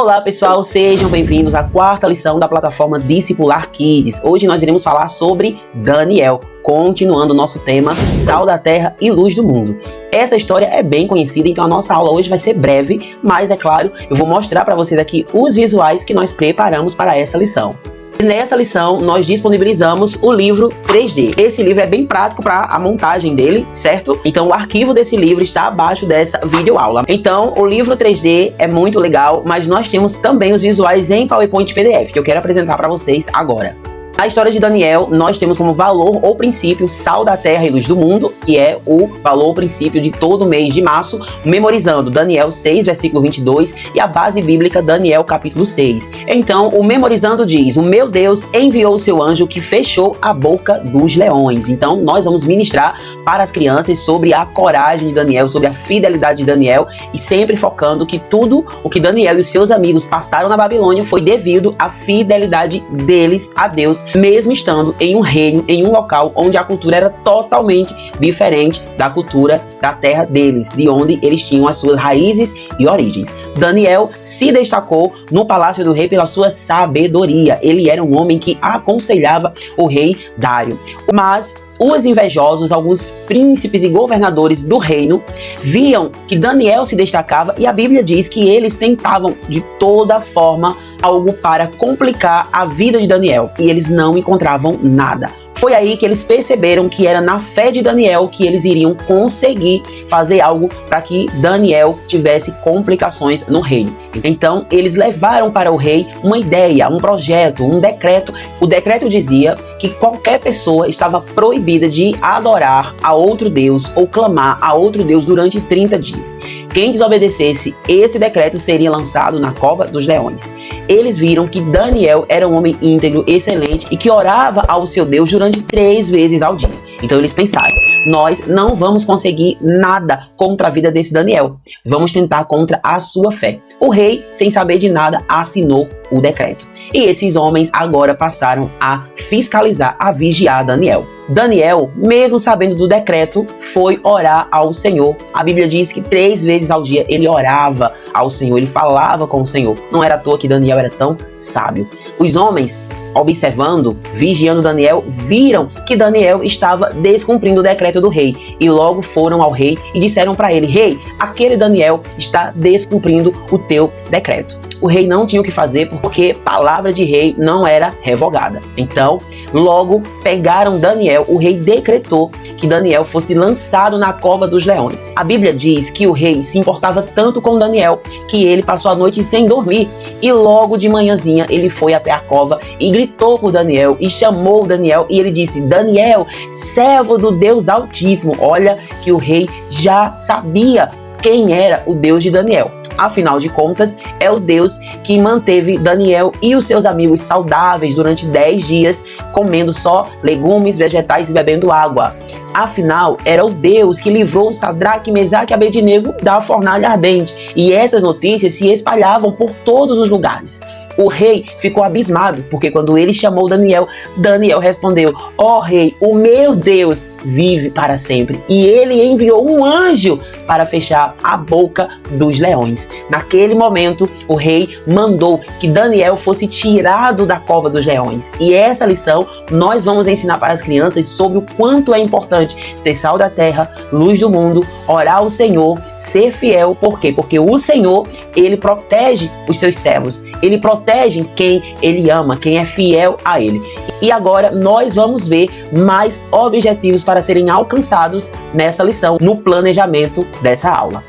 Olá pessoal, sejam bem-vindos à quarta lição da plataforma Discipular Kids. Hoje nós iremos falar sobre Daniel, continuando o nosso tema Sal da Terra e Luz do Mundo. Essa história é bem conhecida, então a nossa aula hoje vai ser breve, mas é claro, eu vou mostrar para vocês aqui os visuais que nós preparamos para essa lição. Nessa lição, nós disponibilizamos o livro 3D. Esse livro é bem prático para a montagem dele, certo? Então, o arquivo desse livro está abaixo dessa videoaula. Então, o livro 3D é muito legal, mas nós temos também os visuais em PowerPoint PDF, que eu quero apresentar para vocês agora. Na história de Daniel, nós temos como valor ou princípio sal da terra e luz do mundo, que é o valor ou princípio de todo mês de março, memorizando Daniel 6, versículo 22 e a base bíblica Daniel capítulo 6. Então, o memorizando diz: o meu Deus enviou o seu anjo que fechou a boca dos leões. Então, nós vamos ministrar para as crianças sobre a coragem de Daniel, sobre a fidelidade de Daniel e sempre focando que tudo o que Daniel e os seus amigos passaram na Babilônia foi devido à fidelidade deles a Deus, mesmo estando em um reino, em um local onde a cultura era totalmente diferente da cultura da terra deles, de onde eles tinham as suas raízes e origens. Daniel se destacou no palácio do rei pela sua sabedoria. Ele era um homem que aconselhava o rei Dário. Mas os invejosos, alguns príncipes e governadores do reino, viam que Daniel se destacava e a Bíblia diz que eles tentavam de toda forma algo para complicar a vida de Daniel e eles não encontravam nada. Foi aí que eles perceberam que era na fé de Daniel que eles iriam conseguir fazer algo para que Daniel tivesse complicações no reino. Então, eles levaram para o rei uma ideia, um projeto, um decreto. O decreto dizia que qualquer pessoa estava proibida de adorar a outro Deus ou clamar a outro Deus durante 30 dias. Quem desobedecesse esse decreto seria lançado na cova dos leões. Eles viram que Daniel era um homem íntegro, excelente e que orava ao seu Deus durante 3 vezes ao dia. Então eles pensaram: nós não vamos conseguir nada contra a vida desse Daniel. Vamos tentar contra a sua fé. O rei, sem saber de nada, assinou o decreto. E esses homens agora passaram a fiscalizar, a vigiar Daniel. Daniel, mesmo sabendo do decreto, foi orar ao Senhor. A Bíblia diz que 3 vezes ao dia ele orava ao Senhor, ele falava com o Senhor. Não era à toa que Daniel era tão sábio. Os homens, observando, vigiando Daniel, viram que Daniel estava descumprindo o decreto do rei e logo foram ao rei e disseram para ele: rei, aquele Daniel está descumprindo o teu decreto. O rei não tinha o que fazer porque palavra de rei não era revogada. Então, logo pegaram Daniel, o rei decretou que Daniel fosse lançado na cova dos leões. A Bíblia diz que o rei se importava tanto com Daniel que ele passou a noite sem dormir e logo de manhãzinha ele foi até a cova e gritou por Daniel e chamou Daniel e ele disse: Daniel, servo do Deus Altíssimo. Olha que o rei já sabia quem era o Deus de Daniel. Afinal de contas, é o Deus que manteve Daniel e os seus amigos saudáveis durante 10 dias, comendo só legumes, vegetais e bebendo água. Afinal, era o Deus que livrou Sadraque, Mesaque e Abednego da fornalha ardente. E essas notícias se espalhavam por todos os lugares. O rei ficou abismado, porque quando ele chamou Daniel, Daniel respondeu: ó rei, o meu Deus vive para sempre. E ele enviou um anjo para fechar a boca dos leões. Naquele momento, o rei mandou que Daniel fosse tirado da cova dos leões. E essa lição nós vamos ensinar para as crianças sobre o quanto é importante ser sal da terra, luz do mundo, orar ao Senhor, ser fiel. Por quê? Porque o Senhor, ele protege os seus servos. Ele protege quem ele ama, quem é fiel a ele. E agora nós vamos ver mais objetivos para serem alcançados nessa lição, no planejamento dessa aula.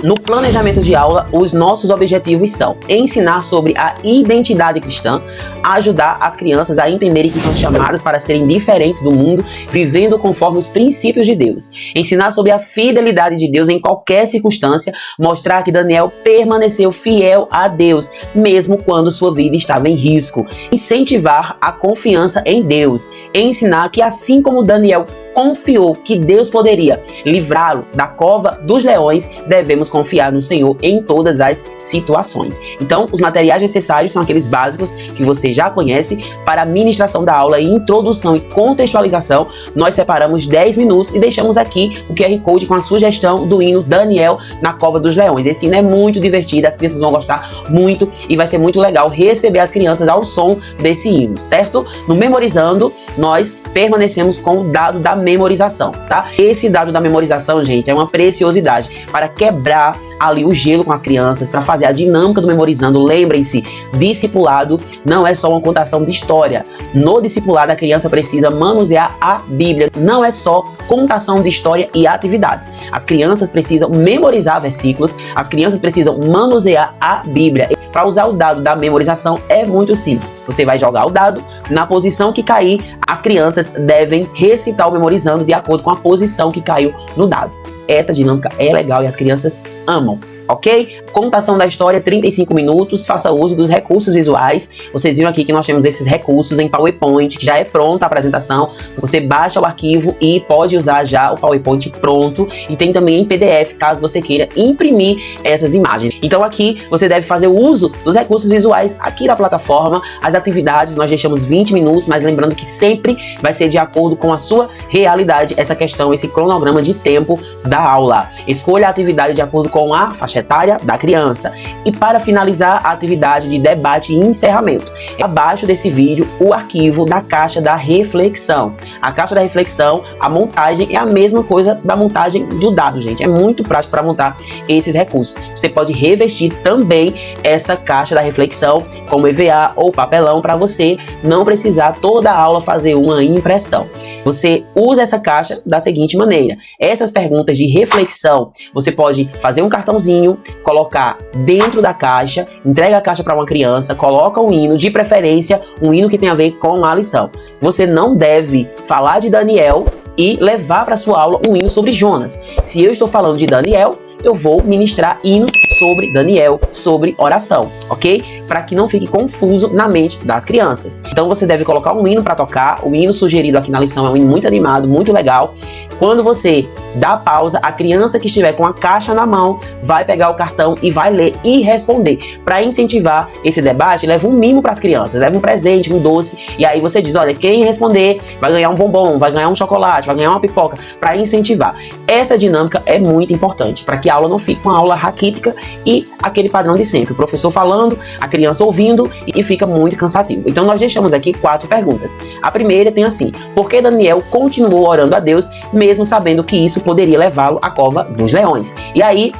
No planejamento de aula, os nossos objetivos são ensinar sobre a identidade cristã, ajudar as crianças a entenderem que são chamadas para serem diferentes do mundo, vivendo conforme os princípios de Deus, ensinar sobre a fidelidade de Deus em qualquer circunstância, mostrar que Daniel permaneceu fiel a Deus, mesmo quando sua vida estava em risco, incentivar a confiança em Deus, ensinar que assim como Daniel confiou que Deus poderia livrá-lo da cova dos leões, devemos confiar no Senhor em todas as situações. Então, os materiais necessários são aqueles básicos que você já conhece. Para a ministração da aula, introdução e contextualização, nós separamos 10 minutos e deixamos aqui o QR Code com a sugestão do hino Daniel na Cova dos Leões. Esse hino é muito divertido, as crianças vão gostar muito e vai ser muito legal receber as crianças ao som desse hino, certo? No Memorizando, nós permanecemos com o dado da memorização, tá? Esse dado da memorização, gente, é uma preciosidade para quebrar ali o gelo com as crianças, para fazer a dinâmica do Memorizando. Lembrem-se, discipulado não é só uma contação de história. No discipulado, a criança precisa manusear a Bíblia. Não é só contação de história e atividades. As crianças precisam memorizar versículos, as crianças precisam manusear a Bíblia. Para usar o dado da memorização é muito simples. Você vai jogar o dado, na posição que cair, as crianças devem recitar o Memorizando de acordo com a posição que caiu no dado. Essa dinâmica é legal e as crianças amam, ok? Contação da história, 35 minutos, faça uso dos recursos visuais. Vocês viram aqui que nós temos esses recursos em PowerPoint, que já é pronta a apresentação. Você baixa o arquivo e pode usar já o PowerPoint pronto. E tem também em PDF, caso você queira imprimir essas imagens. Então aqui você deve fazer o uso dos recursos visuais aqui da plataforma. As atividades nós deixamos 20 minutos, mas lembrando que sempre vai ser de acordo com a sua realidade essa questão, esse cronograma de tempo da aula. Escolha a atividade de acordo com a faixa etária da criança. E para finalizar a atividade de debate e encerramento, abaixo desse vídeo o arquivo da caixa da reflexão. A caixa da reflexão, a montagem é a mesma coisa da montagem do dado, gente. É muito prático para montar esses recursos. Você pode revestir também essa caixa da reflexão como EVA ou papelão para você não precisar toda a aula fazer uma impressão. Você usa essa caixa da seguinte maneira: essas perguntas de reflexão, você pode fazer um cartãozinho, colocar dentro da caixa, entrega a caixa para uma criança, coloca um hino, de preferência um hino que tem a ver com a lição. Você não deve falar de Daniel e levar para sua aula um hino sobre Jonas. Se eu estou falando de Daniel, eu vou ministrar hinos sobre Daniel, sobre oração, ok? Para que não fique confuso na mente das crianças. Então você deve colocar um hino para tocar. O hino sugerido aqui na lição é um hino muito animado, muito legal. Quando você dá pausa, a criança que estiver com a caixa na mão vai pegar o cartão e vai ler e responder. Para incentivar esse debate, leva um mimo para as crianças, leva um presente, um doce, e aí você diz, olha, quem responder vai ganhar um bombom, vai ganhar um chocolate, vai ganhar uma pipoca, para incentivar. Essa dinâmica é muito importante, para que a aula não fique uma aula raquítica e aquele padrão de sempre, o professor falando, a criança ouvindo, e fica muito cansativo. Então nós deixamos aqui 4 perguntas. A primeira tem assim: por que Daniel continuou orando a Deus, mesmo sabendo que isso poderia levá-lo à cova dos leões? E aí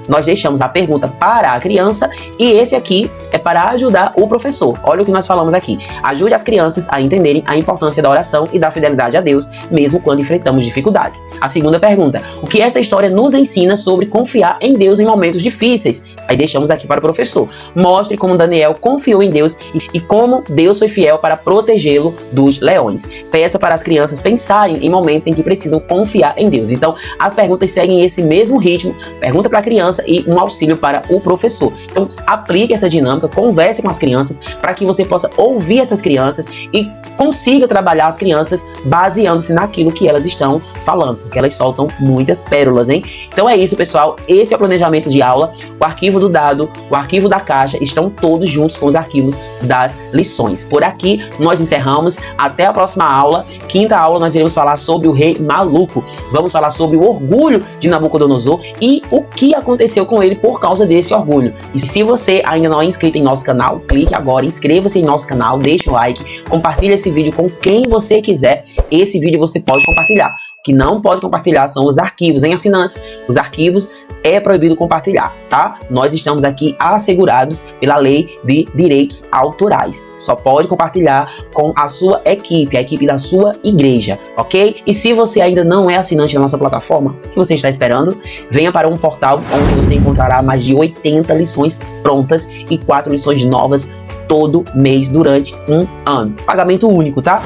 nós deixamos a pergunta para a criança e esse aqui é para ajudar o professor. Olha o que nós falamos aqui. Ajude as crianças a entenderem a importância da oração e da fidelidade a Deus, mesmo quando enfrentamos dificuldades. A segunda pergunta: o que essa história nos ensina sobre confiar em Deus em momentos difíceis? Aí deixamos aqui para o professor. Mostre como Daniel confiou em Deus e como Deus foi fiel para protegê-lo dos leões. Peça para as crianças pensarem em momentos em que precisam confiar em Deus. Então, as perguntas seguem esse mesmo ritmo. Pergunta para a criança e um auxílio para o professor. Então, aplique essa dinâmica, converse com as crianças para que você possa ouvir essas crianças e consiga trabalhar as crianças baseando-se naquilo que elas estão falando, porque elas soltam muitas pérolas, hein? Então é isso, pessoal. Esse é o planejamento de aula. O arquivo do dado, o arquivo da caixa estão todos juntos com os arquivos das lições. Por aqui nós encerramos. Até a próxima aula. Quinta aula nós iremos falar sobre o rei maluco. Vamos falar sobre o orgulho de Nabucodonosor e o que aconteceu com ele por causa desse orgulho. E se você ainda não é inscrito em nosso canal, clique agora, inscreva-se em nosso canal, deixe um like, compartilhe esse vídeo com quem você quiser. Esse vídeo você pode compartilhar. O que não pode compartilhar são os arquivos em assinantes. Os arquivos é proibido compartilhar, tá? Nós estamos aqui assegurados pela lei de direitos autorais. Só pode compartilhar com a sua equipe, a equipe da sua igreja, ok? E se você ainda não é assinante da nossa plataforma, o que você está esperando? Venha para um portal onde você encontrará mais de 80 lições prontas e 4 lições novas todo mês durante um ano. Pagamento único, tá?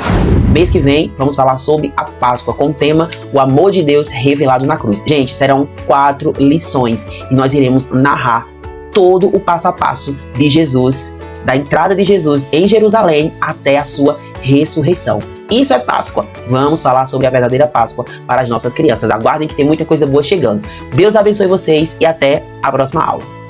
Mês que vem vamos falar sobre a Páscoa com o tema O Amor de Deus Revelado na Cruz. Gente, serão 4 lições e nós iremos narrar todo o passo a passo de Jesus, da entrada de Jesus em Jerusalém até a sua ressurreição. Isso é Páscoa. Vamos falar sobre a verdadeira Páscoa para as nossas crianças. Aguardem que tem muita coisa boa chegando. Deus abençoe vocês e até a próxima aula.